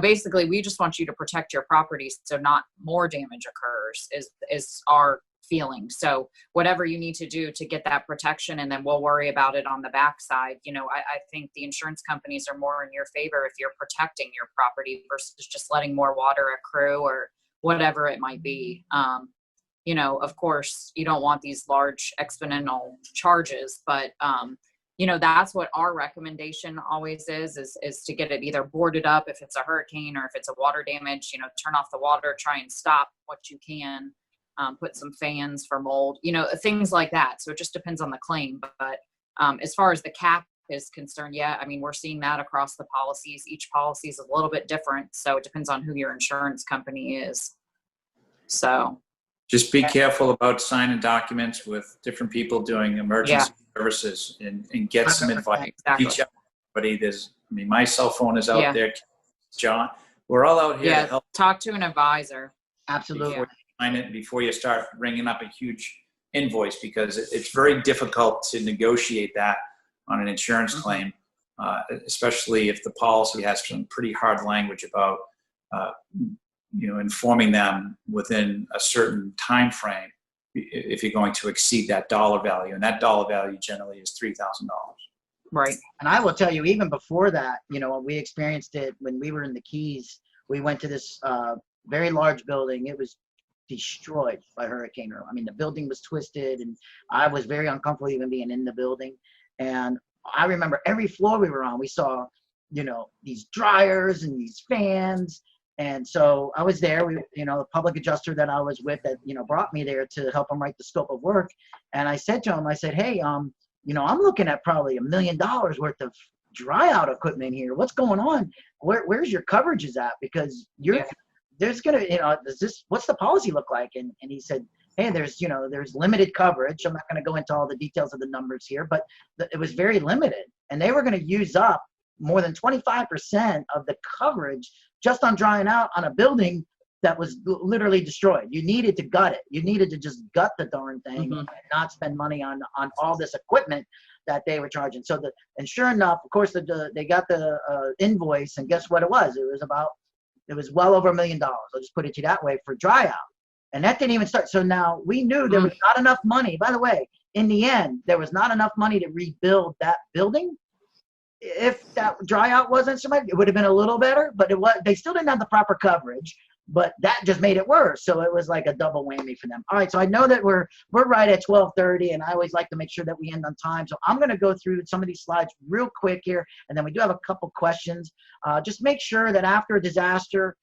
basically we just want you to protect your property so not more damage occurs is our feeling. So whatever you need to do to get that protection, and then we'll worry about it on the backside. I think the insurance companies are more in your favor if you're protecting your property versus just letting more water accrue or whatever it might be. Of course you don't want these large exponential charges, but that's what our recommendation always is to get it either boarded up if it's a hurricane, or if it's a water damage, turn off the water, try and stop what you can, put some fans for mold, things like that. So it just depends on the claim. But as far as the cap is concerned, we're seeing that across the policies. Each policy is a little bit different. So it depends on who your insurance company is. So just be careful about signing documents with different people doing emergency services and get some advice. Exactly. Reach out to everybody. My cell phone is out there. John, we're all out here to help. Talk to an advisor. Absolutely. Before you start ringing up a huge invoice, because it's very difficult to negotiate that on an insurance claim. especially if the policy has some pretty hard language about, informing them within a certain time frame if you're going to exceed that dollar value. And that dollar value generally is $3,000. Right. And I will tell you, even before that, we experienced it when we were in the Keys. We went to this very large building. It was destroyed by Hurricane Earl. I mean, the building was twisted, and I was very uncomfortable even being in the building. And I remember every floor we were on, we saw, these dryers and these fans. And so I was there, the public adjuster that I was with that, brought me there to help him write the scope of work. And I said to him, hey, I'm looking at probably $1 million worth of dry out equipment here. What's going on? Where's your coverages at? Because there's going to, what's the policy look like? And he said, hey, there's limited coverage. I'm not going to go into all the details of the numbers here, but it was very limited. And they were going to use up more than 25% of the coverage just on drying out on a building that was literally destroyed. You needed to gut it. You needed to just gut the darn thing and not spend money on all this equipment that they were charging. So and sure enough, of course, they got the invoice, and guess what it was? It was well over $1 million. I'll just put it to you that way for dry out. And that didn't even start. So now we knew there was not enough money. By the way, in the end, there was not enough money to rebuild that building. If that dry out wasn't so much, it would have been a little better, but they still didn't have the proper coverage, but that just made it worse. So it was like a double whammy for them. All right. So I know that we're right at 12:30, and I always like to make sure that we end on time. So I'm going to go through some of these slides real quick here. And then we do have a couple questions. Just make sure that after a disaster,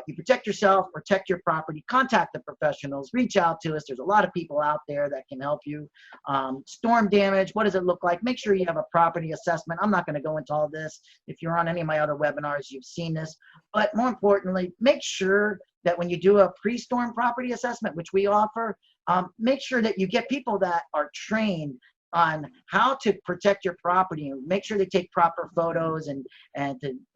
you protect yourself, protect your property, contact the professionals, reach out to us. There's a lot of people out there that can help you. Storm damage, what does it look like? Make sure you have a property assessment. I'm not going to go into all this. If you're on any of my other webinars, you've seen this. But more importantly, make sure that when you do a pre-storm property assessment, which we offer, make sure that you get people that are trained on how to protect your property, and make sure they take proper photos and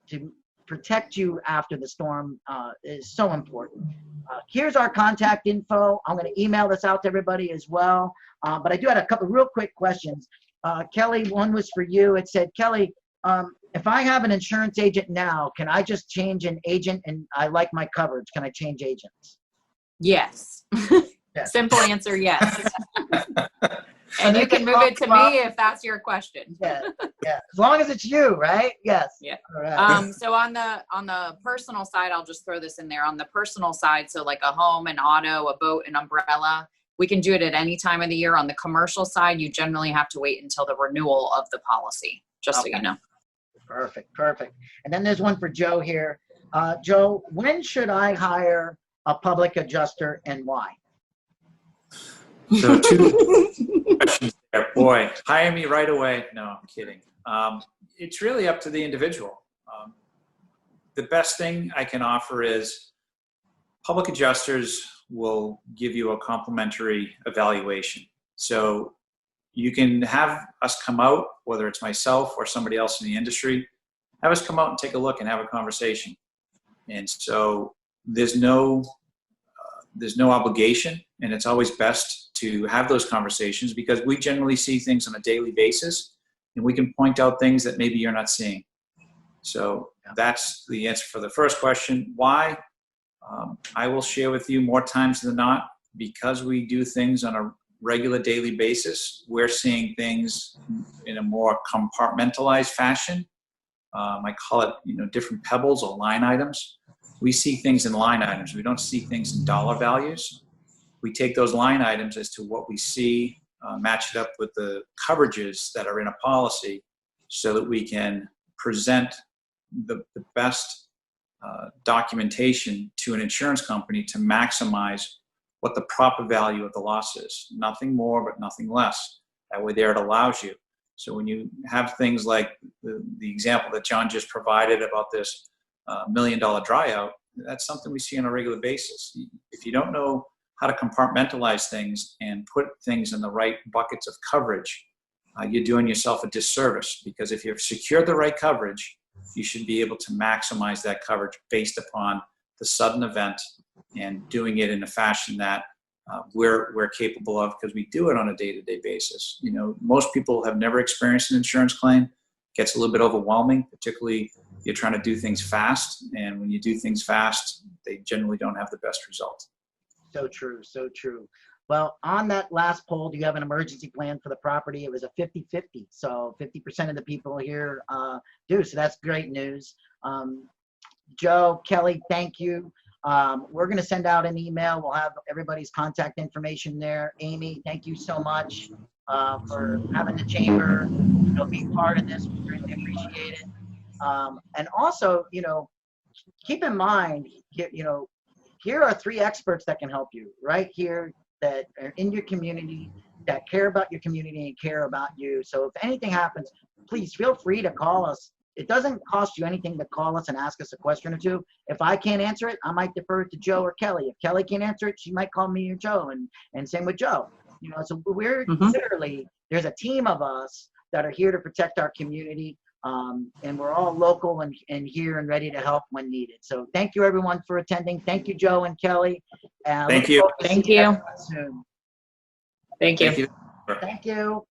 to protect you after the storm is so important. Here's our contact info. I'm going to email this out to everybody as well. But I do have a couple real quick questions. Kelly, one was for you. It said, Kelly, if I have an insurance agent now, can I just change an agent and I like my coverage? Can I change agents? Yes. Yes. Simple answer, yes. And you can move it to me if that's your question. Yeah, yeah. As long as it's you, right? Yes. Yeah. All right. So on the personal side, I'll just throw this in there. On the personal side, so like a home, an auto, a boat, an umbrella, we can do it at any time of the year. On the commercial side, you generally have to wait until the renewal of the policy, just so you know. Perfect, perfect. And then there's one for Joe here. Joe, when should I hire a public adjuster and why? So two questions there. Boy, hire me right away. No, I'm kidding. It's really up to the individual. The best thing I can offer is public adjusters will give you a complimentary evaluation. So you can have us come out, whether it's myself or somebody else in the industry, have us come out and take a look and have a conversation. And so there's no obligation, and it's always best to have those conversations because we generally see things on a daily basis, and we can point out things that maybe you're not seeing. So that's the answer for the first question. Why? I will share with you more times than not, because we do things on a regular daily basis, we're seeing things in a more compartmentalized fashion. I call it, different pebbles or line items. We see things in line items. We don't see things in dollar values. We take those line items as to what we see, match it up with the coverages that are in a policy so that we can present the best documentation to an insurance company to maximize what the proper value of the loss is. Nothing more, but nothing less. That way there it allows you. So when you have things like the example that John just provided about this $1 million dry out, that's something we see on a regular basis. If you don't know how to compartmentalize things and put things in the right buckets of coverage, you're doing yourself a disservice, because if you've secured the right coverage, you should be able to maximize that coverage based upon the sudden event and doing it in a fashion that we're capable of, because we do it on a day-to-day basis. Most people have never experienced an insurance claim. gets a little bit overwhelming, particularly if you're trying to do things fast. And when you do things fast, they generally don't have the best result. So true, so true. Well, on that last poll, do you have an emergency plan for the property? It was a 50-50. So 50% of the people here do. So that's great news. Joe, Kelly, thank you. We're going to send out an email. We'll have everybody's contact information there. Amy, thank you so much for having the chamber, be part of this. We really appreciate it. And also, keep in mind, here are 3 experts that can help you right here that are in your community, that care about your community and care about you. So if anything happens, please feel free to call us. It doesn't cost you anything to call us and ask us a question or two. If I can't answer it, I might defer it to Joe or Kelly. If Kelly can't answer it, she might call me or Joe, and same with Joe. So we're literally, there's a team of us that are here to protect our community. And we're all local and here and ready to help when needed. So thank you everyone for attending. Thank you, Joe and Kelly. Thank you. Thank you. Soon. Thank you. Thank you. Thank you.